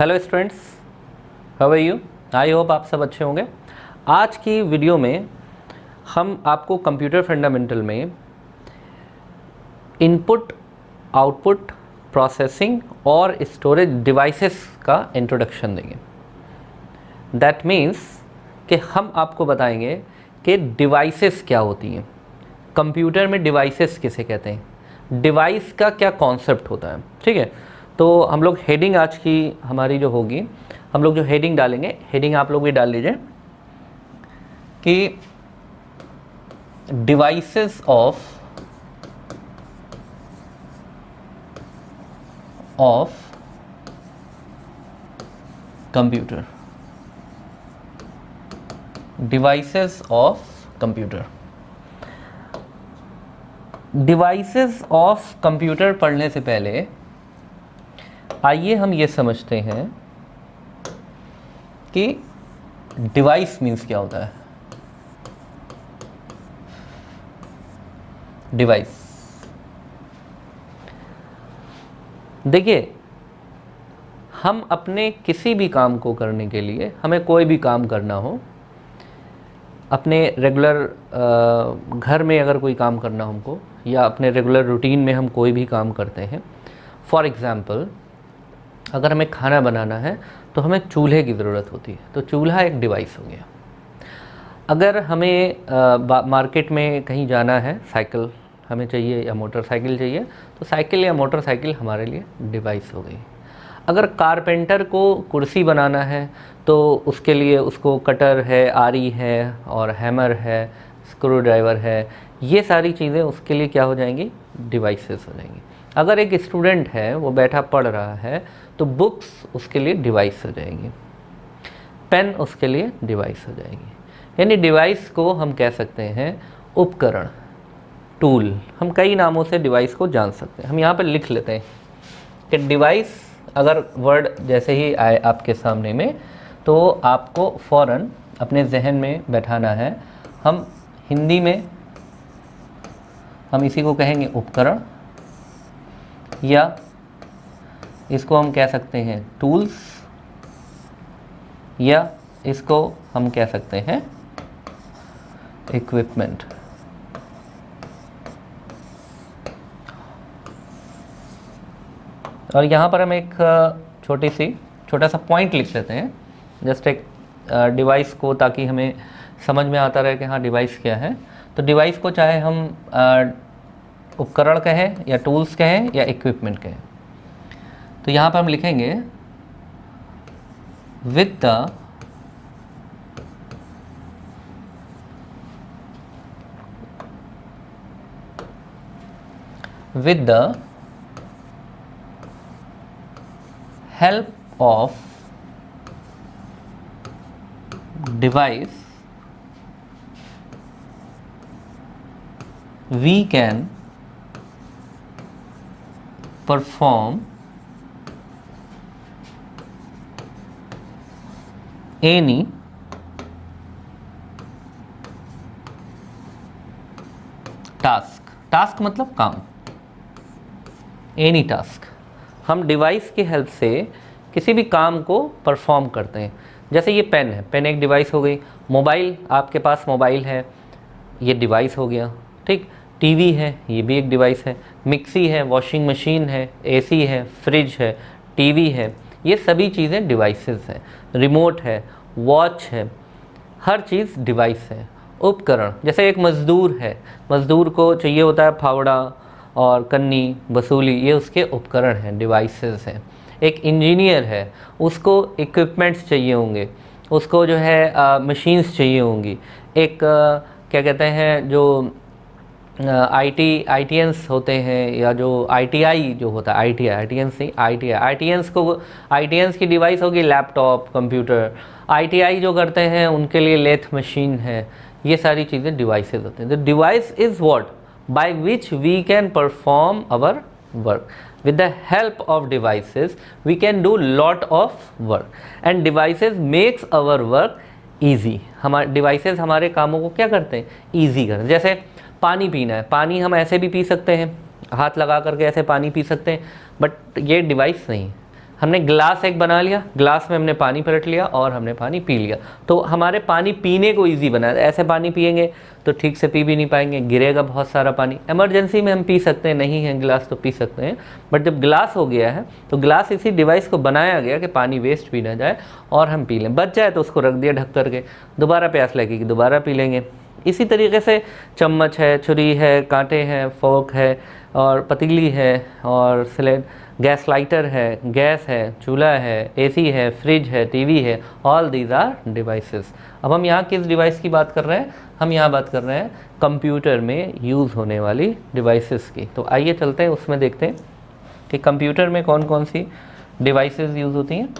Hello students, how are you? I hope आप सब अच्छे होंगे। आज की वीडियो में हम आपको कंप्यूटर फंडामेंटल में इनपुट, आउटपुट, प्रोसेसिंग और स्टोरेज डिवाइसेस का इंट्रोडक्शन देंगे। दैट मीन्स कि हम आपको बताएंगे कि डिवाइसेस क्या होती हैं, कंप्यूटर में डिवाइसेस किसे कहते हैं, डिवाइस का क्या कॉन्सेप्ट होता है। ठीक है, तो हम लोग हेडिंग आज की हमारी जो होगी, हम लोग जो हेडिंग डालेंगे, हेडिंग आप लोग भी डाल लीजिए कि devices of computer, devices of computer. Devices of computer पढ़ने से पहले आइए हम ये समझते हैं कि डिवाइस मीन्स क्या होता है। डिवाइस, देखिए, हम अपने किसी भी काम को करने के लिए, हमें कोई भी काम करना हो, अपने रेगुलर घर में अगर कोई काम करना हो हमको, या अपने रेगुलर रूटीन में हम कोई भी काम करते हैं। फॉर एग्ज़ाम्पल, अगर हमें खाना बनाना है तो हमें चूल्हे की ज़रूरत होती है, तो चूल्हा एक डिवाइस हो गया। अगर हमें मार्केट में कहीं जाना है, साइकिल हमें चाहिए या मोटरसाइकिल चाहिए, तो साइकिल या मोटरसाइकिल हमारे लिए डिवाइस हो गई। अगर कारपेंटर को कुर्सी बनाना है तो उसके लिए उसको कटर है, आरी है और हैमर है, स्क्रू ड्राइवर है, ये सारी चीज़ें उसके लिए क्या हो जाएंगी, डिवाइसेस हो जाएंगी। अगर एक स्टूडेंट है, वो बैठा पढ़ रहा है, तो बुक्स उसके लिए डिवाइस हो जाएंगी, पेन उसके लिए डिवाइस हो जाएगी। यानी डिवाइस को हम कह सकते हैं उपकरण, टूल। हम कई नामों से डिवाइस को जान सकते हैं। हम यहाँ पर लिख लेते हैं कि डिवाइस, अगर वर्ड जैसे ही आए आपके सामने में, तो आपको फ़ौरन अपने जहन में बैठाना है। हम हिंदी में हम इसी को कहेंगे उपकरण, या इसको हम कह सकते हैं टूल्स, या इसको हम कह सकते हैं इक्विपमेंट। और यहाँ पर हम एक छोटा सा पॉइंट लिख लेते हैं, जस्ट एक डिवाइस को, ताकि हमें समझ में आता रहे कि हाँ डिवाइस क्या है। तो डिवाइस को चाहे हम उपकरण कहें या टूल्स कहें या इक्विपमेंट कहें, तो यहाँ पर हम लिखेंगे with the help of device we can perform any task मतलब काम, एनी टास्क। हम डिवाइस की हेल्प से किसी भी काम को परफॉर्म करते हैं। जैसे ये पेन है, पेन एक डिवाइस हो गई। मोबाइल, आपके पास मोबाइल है, ये डिवाइस हो गया। ठीक, टीवी है, ये भी एक डिवाइस है। मिक्सी है, वॉशिंग मशीन है, एसी है, फ्रिज है, टीवी है, ये सभी चीज़ें डिवाइसेस हैं। रिमोट है, वॉच है, हर चीज़ डिवाइस है। उपकरण, जैसे एक मज़दूर है, मज़दूर को चाहिए होता है फावड़ा और कन्नी, वसूली, ये उसके उपकरण हैं, डिवाइसेस हैं। एक इंजीनियर है, उसको इक्विपमेंट्स चाहिए होंगे, उसको जो है मशीन्स चाहिए होंगी। एक क्या कहते हैं, जो आईटीएंस होते हैं, या जो आईटीआई जो होता है, आईटीएंस की डिवाइस होगी लैपटॉप, कंप्यूटर। आईटीआई जो करते हैं उनके लिए लेथ मशीन है। ये सारी चीज़ें डिवाइसेस होते हैं। The device is what by which we can perform our work. With the help of devices we can do lot of work and devices makes our work easy. हमारे devices हमारे कामों को क्या करते हैं, easy करते हैं। जैसे पानी पीना है, पानी हम ऐसे भी पी सकते हैं, हाथ लगा करके ऐसे पानी पी सकते हैं, बट ये डिवाइस नहीं। हमने ग्लास एक बना लिया, ग्लास में हमने पानी पलट लिया और हमने पानी पी लिया, तो हमारे पानी पीने को ईजी बना। ऐसे पानी पिएंगे तो ठीक से पी भी नहीं पाएंगे, गिरेगा बहुत सारा पानी। इमरजेंसी में हम पी सकते हैं, नहीं है गिलास तो पी सकते हैं, बट जब ग्लास हो गया है तो ग्लास इसी डिवाइस को बनाया गया कि पानी वेस्ट भी ना जाए और हम पी लें। बच जाए तो उसको रख दिया ढक करके, दोबारा प्यास लगेगी दोबारा पी लेंगे। इसी तरीके से चम्मच है, छुरी है, कांटे हैं, फोर्क है और पतीली है और गैस लाइटर है, गैस है, चूल्हा है, एसी है, फ्रिज है, टीवी है, ऑल दीज आर डिवाइसेस। अब हम यहाँ किस डिवाइस की बात कर रहे हैं? हम यहाँ बात कर रहे हैं कंप्यूटर में यूज़ होने वाली डिवाइसेस की। तो आइए चलते हैं उसमें देखते हैं कि कंप्यूटर में कौन कौन सी डिवाइसेस यूज़ होती हैं।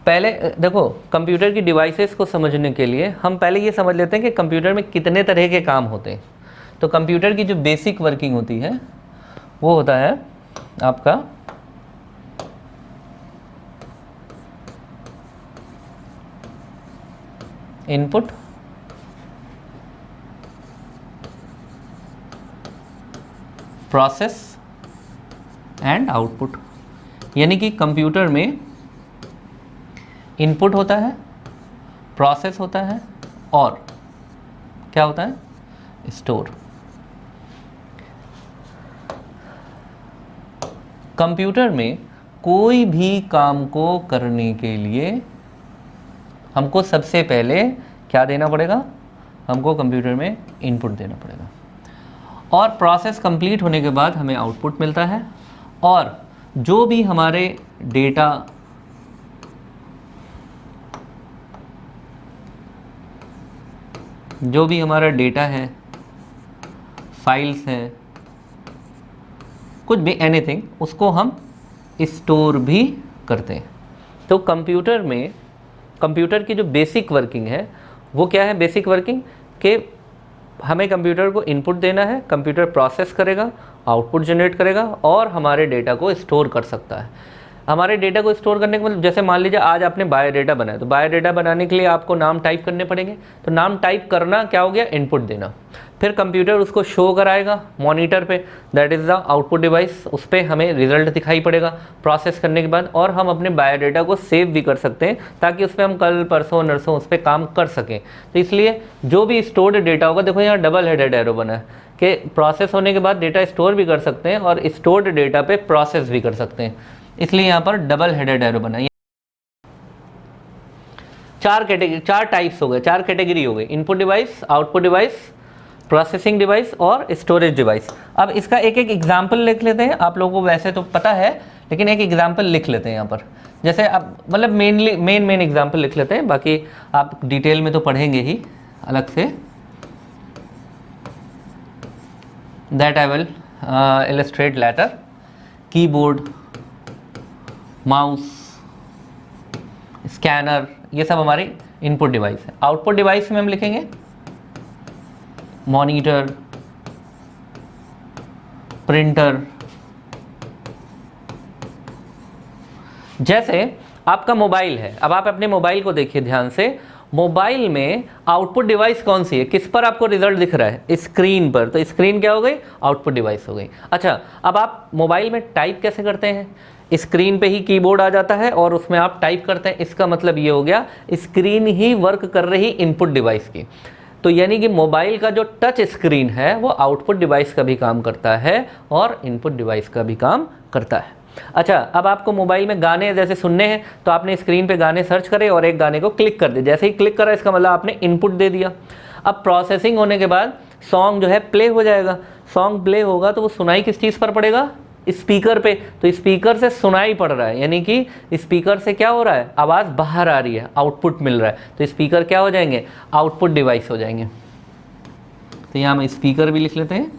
पहले देखो, कंप्यूटर की डिवाइसेस को समझने के लिए हम पहले ये समझ लेते हैं कि कंप्यूटर में कितने तरह के काम होते हैं। तो कंप्यूटर की जो बेसिक वर्किंग होती है वो होता है आपका इनपुट, प्रोसेस एंड आउटपुट। यानी कि कंप्यूटर में इनपुट होता है, प्रोसेस होता है और क्या होता है? स्टोर। कंप्यूटर में कोई भी काम को करने के लिए हमको सबसे पहले क्या देना पड़ेगा? हमको कंप्यूटर में इनपुट देना पड़ेगा और प्रोसेस कंप्लीट होने के बाद हमें आउटपुट मिलता है। और जो भी हमारे डेटा है, फाइल्स हैं, कुछ भी एनीथिंग, उसको हम स्टोर भी करते हैं। तो कंप्यूटर में कंप्यूटर की जो बेसिक वर्किंग है वो क्या है? बेसिक वर्किंग कि हमें कंप्यूटर को इनपुट देना है, कंप्यूटर प्रोसेस करेगा, आउटपुट जनरेट करेगा और हमारे डेटा को स्टोर कर सकता है। हमारे डेटा को स्टोर करने का मतलब, जैसे मान लीजिए आज आपने बायोडाटा बनाया, तो बायोडाटा बनाने के लिए आपको नाम टाइप करने पड़ेंगे। तो नाम टाइप करना क्या हो गया? इनपुट देना। फिर कंप्यूटर उसको शो कराएगा मॉनिटर पे, that is the output device. उस पर हमें रिजल्ट दिखाई पड़ेगा प्रोसेस करने के बाद, और हम अपने बायोडाटा को सेव भी कर सकते हैं ताकि उस पर हम कल परसों नरसों उस पर काम कर सकें। तो इसलिए जो भी स्टोर्ड डेटा होगा, देखो यहाँ डबल हेडेड एरो बना है कि प्रोसेस होने के बाद डेटा स्टोर भी कर सकते हैं और स्टोर्ड डेटा पे प्रोसेस भी कर सकते हैं, इसलिए यहाँ पर डबल हेडेड एरो बना है। चार टाइप्स हो गए, चार कैटेगरी हो गई, input device, output device, processing device और स्टोरेज डिवाइस। अब इसका एक एक एग्जाम्पल लिख लेते हैं। आप लोगों को वैसे तो पता है, लेकिन एक एग्जाम्पल लिख लेते हैं यहाँ पर। जैसे अब मतलब मेन एग्जाम्पल लिख लेते हैं, बाकी आप डिटेल में तो पढ़ेंगे ही अलग से। That I will illustrate later. Keyboard, mouse, scanner, ये सब हमारे इनपुट डिवाइस है। आउटपुट डिवाइस में हम लिखेंगे मॉनिटर, प्रिंटर। जैसे आपका मोबाइल है, अब आप अपने मोबाइल को देखिए ध्यान से। मोबाइल में आउटपुट डिवाइस कौन सी है? किस पर आपको रिजल्ट दिख रहा है? स्क्रीन पर। तो स्क्रीन क्या हो गई? आउटपुट डिवाइस हो गई। अच्छा, अब आप मोबाइल में टाइप कैसे करते हैं? स्क्रीन पे ही कीबोर्ड आ जाता है और उसमें आप टाइप करते हैं। इसका मतलब ये हो गया स्क्रीन ही वर्क कर रही इनपुट डिवाइस की। तो यानी कि मोबाइल का जो टच स्क्रीन है वो आउटपुट डिवाइस का भी काम करता है और इनपुट डिवाइस का भी काम करता है। अच्छा, अब आपको मोबाइल में गाने जैसे सुनने हैं तो आपने स्क्रीन पे गाने सर्च करे और एक गाने को क्लिक कर दिया। जैसे ही क्लिक करा, इसका मतलब आपने इनपुट दे दिया। अब प्रोसेसिंग होने के बाद सॉन्ग जो है प्ले हो जाएगा। सॉन्ग प्ले होगा तो वो सुनाई किस चीज़ पर पड़ेगा? स्पीकर पे। तो स्पीकर से सुनाई पड़ रहा है, यानी कि स्पीकर से क्या हो रहा है? आवाज़ बाहर आ रही है, आउटपुट मिल रहा है। तो स्पीकर क्या हो जाएंगे? आउटपुट डिवाइस हो जाएंगे। तो यहाँ हम स्पीकर भी लिख लेते हैं।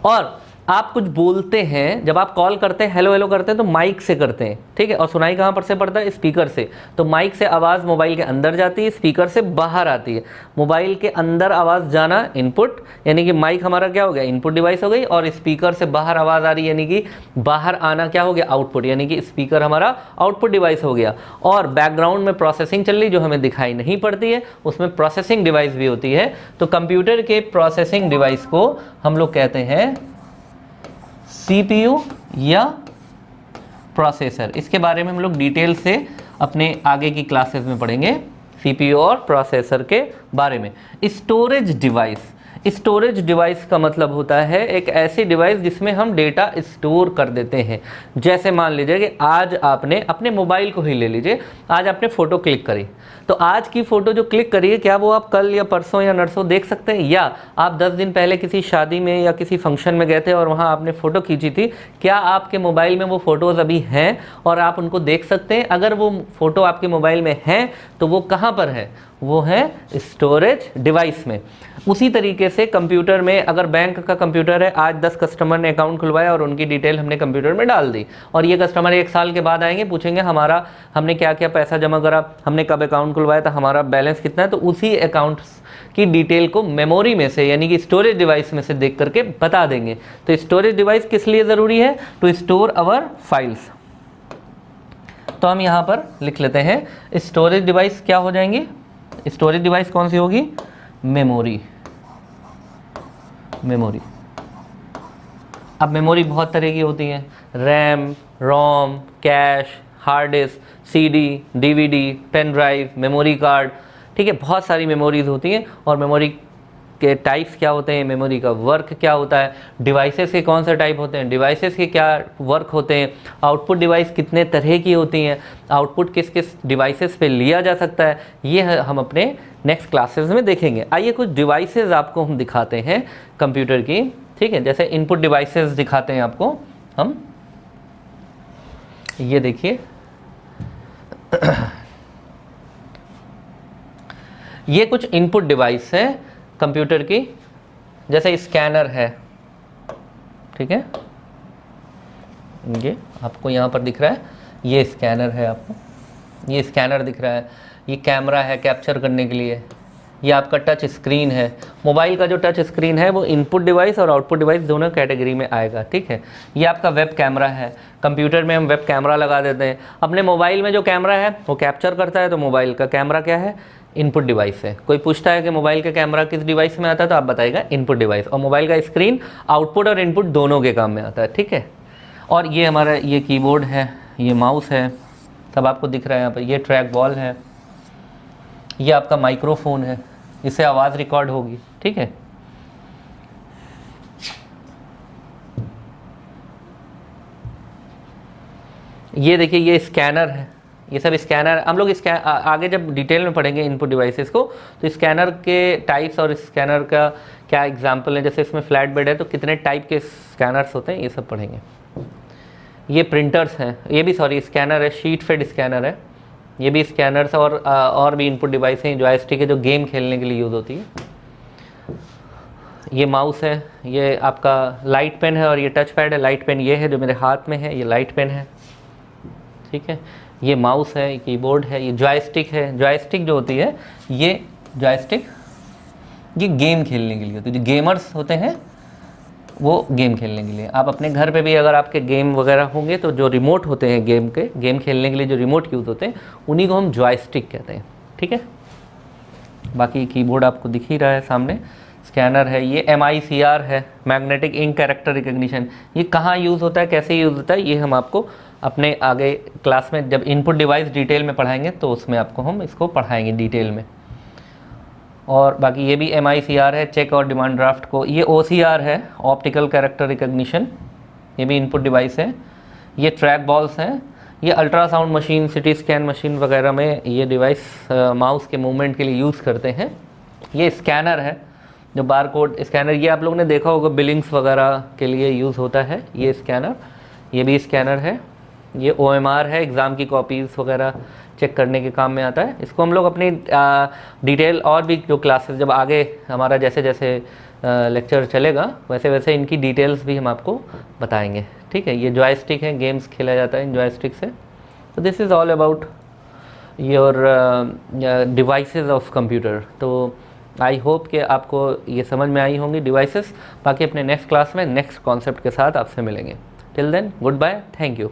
और आप कुछ बोलते हैं, जब आप कॉल करते हैं, हेलो हेलो करते हैं, तो माइक से करते हैं, ठीक है, और सुनाई कहाँ पर से पड़ता है? स्पीकर से। तो माइक से आवाज़ मोबाइल के अंदर जाती है, स्पीकर से बाहर आती है। मोबाइल के अंदर आवाज़ जाना इनपुट, यानी कि माइक हमारा क्या हो गया? इनपुट डिवाइस हो गई, और स्पीकर से बाहर आवाज़ आ रही है, यानी कि बाहर आना क्या हो गया? आउटपुट, यानी कि स्पीकर हमारा आउटपुट डिवाइस हो गया। और बैकग्राउंड में प्रोसेसिंग चल रही, जो हमें दिखाई नहीं पड़ती है, उसमें प्रोसेसिंग डिवाइस भी होती है। तो कंप्यूटर के प्रोसेसिंग डिवाइस को हम लोग कहते हैं CPU या प्रोसेसर। इसके बारे में हम लोग डिटेल से अपने आगे की क्लासेस में पढ़ेंगे, CPU और प्रोसेसर के बारे में। स्टोरेज डिवाइस, स्टोरेज डिवाइस का मतलब होता है एक ऐसी डिवाइस जिसमें हम डेटा स्टोर कर देते हैं। जैसे मान लीजिए कि आज आपने अपने मोबाइल को ही ले लीजिए, आज आपने फ़ोटो क्लिक करी, तो आज की फ़ोटो जो क्लिक करी है, क्या वो आप कल या परसों या नरसों देख सकते हैं? या आप 10 दिन पहले किसी शादी में या किसी फंक्शन में गए थे और वहाँ आपने फ़ोटो खींची थी, क्या आपके मोबाइल में वो फ़ोटोज़ अभी हैं और आप उनको देख सकते हैं? अगर वो फ़ोटो आपके मोबाइल में हैं तो वो कहाँ पर है? वो है स्टोरेज डिवाइस में। उसी तरीके से कंप्यूटर में, अगर बैंक का कंप्यूटर है, आज 10 कस्टमर ने अकाउंट खुलवाया और उनकी डिटेल हमने कंप्यूटर में डाल दी, और ये कस्टमर 1 साल के बाद आएंगे, पूछेंगे हमने क्या क्या पैसा जमा करा, हमने कब अकाउंट खुलवाया था, हमारा बैलेंस कितना है, तो उसी अकाउंट की डिटेल को मेमोरी में से, यानी कि स्टोरेज डिवाइस में से देख करके बता देंगे। तो स्टोरेज डिवाइस किस लिए ज़रूरी है? To store our files. तो हम यहाँ पर लिख लेते हैं, स्टोरेज डिवाइस क्या हो जाएंगी? स्टोरेज डिवाइस कौन सी होगी? मेमोरी। मेमोरी, अब मेमोरी बहुत तरह की होती है, RAM, ROM, cache, hard disk, CD, DVD, pen drive, memory card, ठीक है, बहुत सारी मेमोरीज होती हैं। और मेमोरी के टाइप्स क्या होते हैं, मेमोरी का वर्क क्या होता है, डिवाइसेस के कौन से टाइप होते हैं, डिवाइसेस के क्या वर्क होते हैं, आउटपुट डिवाइस कितने तरह की होती हैं, आउटपुट किस किस डिवाइसेस पे लिया जा सकता है, ये हम अपने नेक्स्ट क्लासेस में देखेंगे। आइए कुछ डिवाइसेस आपको हम दिखाते हैं कंप्यूटर की, ठीक है, जैसे इनपुट डिवाइसेस दिखाते हैं आपको हम। ये देखिए ये कुछ इनपुट डिवाइस है कंप्यूटर की, जैसे स्कैनर है, ठीक है, ये आपको यहाँ पर दिख रहा है, ये स्कैनर है, आपको ये स्कैनर दिख रहा है, ये कैमरा है कैप्चर करने के लिए, ये आपका टच स्क्रीन है। मोबाइल का जो टच स्क्रीन है वो इनपुट डिवाइस और आउटपुट डिवाइस दोनों कैटेगरी में आएगा, ठीक है। ये आपका वेब कैमरा है, कंप्यूटर में हम वेब कैमरा लगा देते हैं। अपने मोबाइल में जो कैमरा है वो कैप्चर करता है, तो मोबाइल का कैमरा क्या है? इनपुट डिवाइस है। कोई पूछता है कि मोबाइल का कैमरा किस डिवाइस में आता है, तो आप बताइएगा इनपुट डिवाइस। और मोबाइल का स्क्रीन आउटपुट और इनपुट दोनों के काम में आता है, ठीक है। और ये हमारा ये कीबोर्ड है, ये माउस है, सब आपको दिख रहा है यहाँ पर। ये ट्रैक बॉल है, ये आपका माइक्रोफोन है, इससे आवाज़ रिकॉर्ड होगी, ठीक है। ये देखिए ये स्कैनर है, ये सब स्कैनर हम लोग आगे जब डिटेल में पढ़ेंगे इनपुट डिवाइसेस को, तो स्कैनर के टाइप्स और स्कैनर का क्या एग्जांपल है, जैसे इसमें फ्लैट बेड है तो कितने टाइप के स्कैनर्स होते हैं, ये सब पढ़ेंगे। ये प्रिंटर्स हैं, ये भी स्कैनर है, शीट फेड स्कैनर है, ये भी स्कैनर्स और भी इनपुट डिवाइस हैं। जॉयस्टिक है जो गेम खेलने के लिए यूज़ होती है। ये माउस है, ये आपका लाइट पेन है, और ये टच पैड है। लाइट पेन ये है जो मेरे हाथ में है, ये लाइट पेन है, ठीक है। ये माउस है, ये कीबोर्ड है, ये जॉयस्टिक है। जॉयस्टिक जो होती है, ये जॉयस्टिक ये गेम खेलने के लिए होती है। जो गेमर्स होते हैं वो गेम खेलने के लिए, आप अपने घर पे भी अगर आपके गेम वगैरह होंगे तो जो रिमोट होते हैं गेम खेलने के लिए जो रिमोट यूज़ होते हैं उन्हीं को हम जॉयस्टिक कहते हैं, ठीक है। बाकी कीबोर्ड आपको दिख ही रहा है सामने। स्कैनर है, ये MICR है, मैग्नेटिक इंक कैरेक्टर रिकग्निशन। ये कहाँ यूज़ होता है, कैसे यूज़ होता है, ये हम आपको अपने आगे क्लास में जब इनपुट डिवाइस डिटेल में पढ़ाएंगे तो उसमें आपको हम इसको पढ़ाएंगे डिटेल में। और बाकी ये भी MICR है, चेक और डिमांड ड्राफ्ट को। ये OCR है, ऑप्टिकल कैरेक्टर रिकग्निशन, ये भी इनपुट डिवाइस है। ये ट्रैक बॉल्स हैं, ये ultrasound machine, CT scan machine वगैरह में ये डिवाइस माउस के मूवमेंट के लिए यूज़ करते हैं। ये स्कैनर है जो बारकोड स्कैनर, ये आप लोगों ने देखा होगा बिलिंग्स वगैरह के लिए यूज़ होता है ये स्कैनर, ये भी स्कैनर है। ये OMR है, एग्ज़ाम की कॉपीज़ वगैरह चेक करने के काम में आता है। इसको हम लोग अपनी डिटेल और भी जो क्लासेस जब आगे हमारा जैसे जैसे लेक्चर चलेगा वैसे वैसे इनकी डिटेल्स भी हम आपको बताएंगे, ठीक है। ये जॉयस्टिक है, गेम्स खेला जाता है इन जॉयस्टिक से। तो this is all about your devices of computer. तो आई होप कि आपको ये समझ में आई होंगी डिवाइसेस। बाकी अपने नेक्स्ट क्लास में नेक्स्ट कॉन्सेप्ट के साथ आपसे मिलेंगे। Till then good bye, thank you.